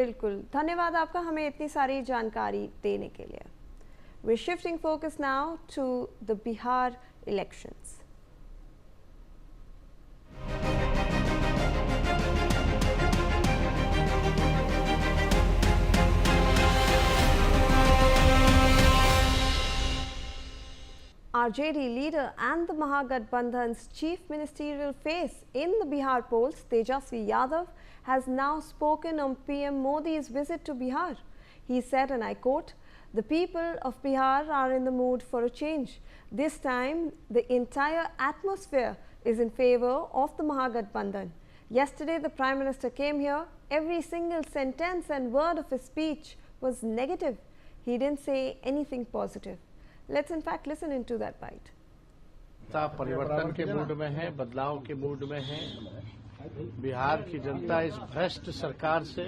बिल्कुल, धन्यवाद आपका हमें इतनी सारी जानकारी देने के लिए। We're shifting focus now to the Bihar elections. RJD leader and the Mahagathbandhan's chief ministerial face in the Bihar polls, Tejasvi Yadav, has now spoken on PM Modi's visit to Bihar. He said, and I quote, "The people of Bihar are in the mood for a change. This time, the entire atmosphere is in favor of the Mahagathbandhan. Yesterday, the Prime Minister came here. Every single sentence and word of his speech was negative. He didn't say anything positive." Let's in fact listen into that bite. परिवर्तन के mood में है, बदलाव के mood में है। बिहार की जनता इस भ्रष्ट सरकार से,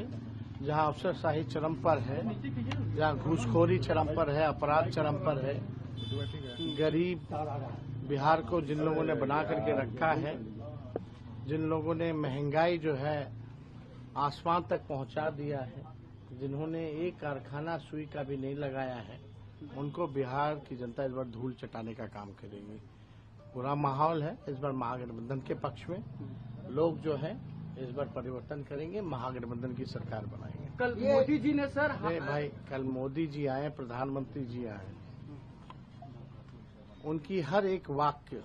जहां अफसरशाही चरम पर है, जहां घूसखोरी चरम पर है, अपराध चरम पर है, गरीब बिहार को जिन लोगों ने बना करके रखा है, जिन लोगों ने महंगाई जो है आसमान तक पहुंचा दिया है, जिन्होंने एक कारखाना सुई का भी नहीं लगाया है, उनको बिहार की जनता इस बार धूल चटाने का काम करेगी। पूरा माहौल है इस बार महागठबंधन के पक्ष में। लोग जो है इस बार परिवर्तन करेंगे, महागठबंधन की सरकार बनाएंगे। कल मोदी जी ने सर भाई कल मोदी जी आए, प्रधानमंत्री जी आए, उनकी हर एक वाक्य,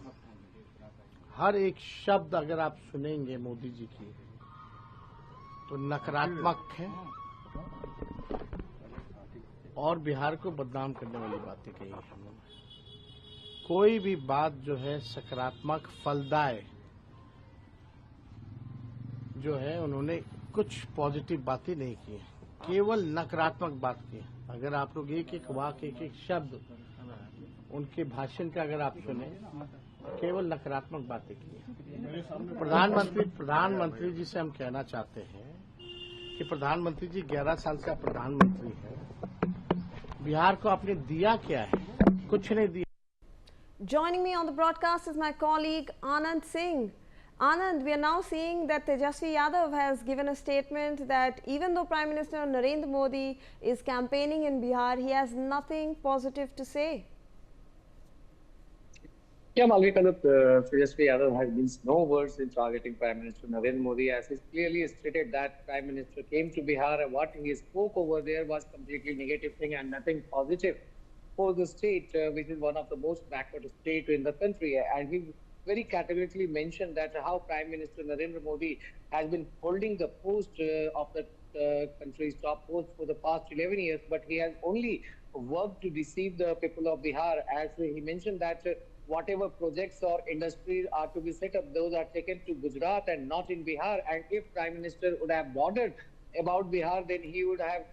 हर एक शब्द अगर आप सुनेंगे मोदी जी की तो नकारात्मक है और बिहार को बदनाम करने वाली बातें कही है उन्होंने। कोई भी बात जो है सकारात्मक फलदाय जो है, उन्होंने कुछ पॉजिटिव बातें नहीं की है, केवल नकारात्मक बात की है। अगर आप लोग एक एक वाक्य, एक एक शब्द उनके भाषण का अगर आप सुने, केवल नकारात्मक बातें की है। प्रधानमंत्री जी से हम कहना चाहते हैं कि प्रधानमंत्री जी 11 साल से प्रधानमंत्री है, बिहार को आपने दिया क्या है? कुछ नहीं दिया। Joining me on the broadcast is my colleague Anand Singh. Anand, we are now seeing that Tejasvi Yadav has given a statement that even though Prime Minister Narendra Modi is campaigning in Bihar, he has nothing positive to say. Yeah, Malvika, Tejasvi Yadav has been no words in targeting Prime Minister Narendra Modi, as he clearly stated that Prime Minister came to Bihar and what he spoke over there was completely negative thing and nothing positive for the state, which is one of the most backward state in the country. And he very categorically mentioned that how Prime Minister Narendra Modi has been holding the post of the country's top post for the past 11 years, but he has only worked to deceive the people of Bihar. As he mentioned that whatever projects or industries are to be set up, those are taken to Gujarat and not in Bihar. And if Prime Minister would have bothered about Bihar, then he would have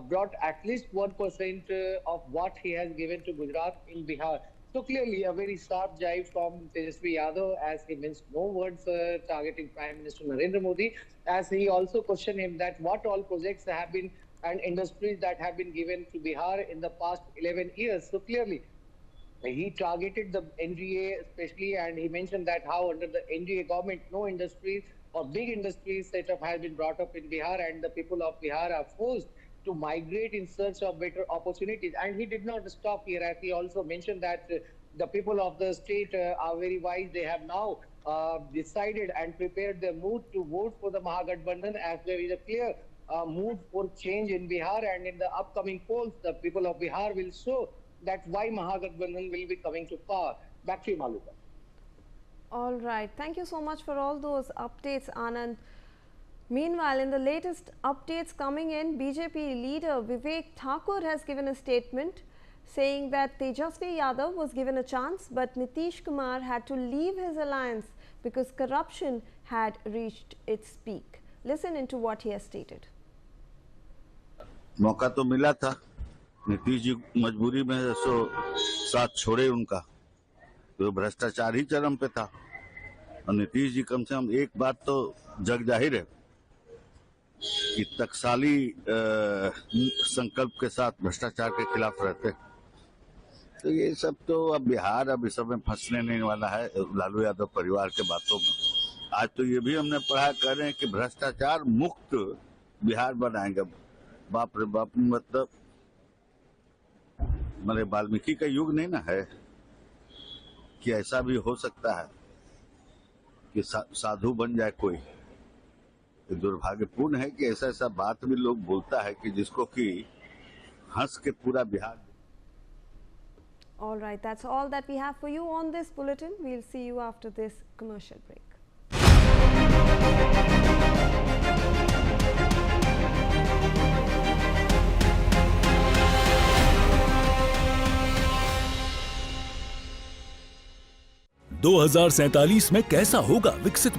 brought at least 1% of what he has given to Gujarat in Bihar. So clearly a very sharp jibe from Tejasvi Yadav, as he means no words targeting Prime Minister Narendra Modi, as he also questioned him that what all projects have been and industries that have been given to Bihar in the past 11 years. So clearly he targeted the NDA especially, and he mentioned that how under the NDA government no industries or big industries setup has been brought up in Bihar, and the people of Bihar are forced to migrate in search of better opportunities. And he did not stop here, as he also mentioned that the people of the state are very wise. They have now decided and prepared their mood to vote for the Mahagathbandhan, as there is a clear mood for change in Bihar. And in the upcoming polls, the people of Bihar will show that why Mahagathbandhan will be coming to power. Back to you, Malvika. All right. Thank you so much for all those updates, Anand. Meanwhile, in the latest updates coming in, BJP leader Vivek Thakur has given a statement saying that Tejasvi Yadav was given a chance, but Nitish Kumar had to leave his alliance because corruption had reached its peak. Listen into what he has stated. मौका तो मिला था, नीतीश जी मजबूरी में साथ छोड़े उनका, तो भ्रष्टाचार ही चरम पे था। और नीतीश जी कम से कम एक बात तो जग जाहिर है कि टकसाली संकल्प के साथ भ्रष्टाचार के खिलाफ रहते। तो ये सब तो अब बिहार अब इस सब में फंसने नहीं वाला है लालू यादव परिवार के बातों में। आज तो ये भी हमने पढ़ा कर रहे हैं कि भ्रष्टाचार मुक्त बिहार बनाएंगे। बाप रे बाप, मतलब मेरे वाल्मीकि का युग नहीं ना है कि ऐसा भी हो सकता है कि साधु बन जाए कोई। ये दुर्भाग्यपूर्ण है कि ऐसा ऐसा बात भी लोग बोलता है कि जिसको कि हंस के पूरा Bihar. All right, that's all that we have for you on this bulletin. We'll see you after this commercial break. दो 2047 में कैसा होगा विकसित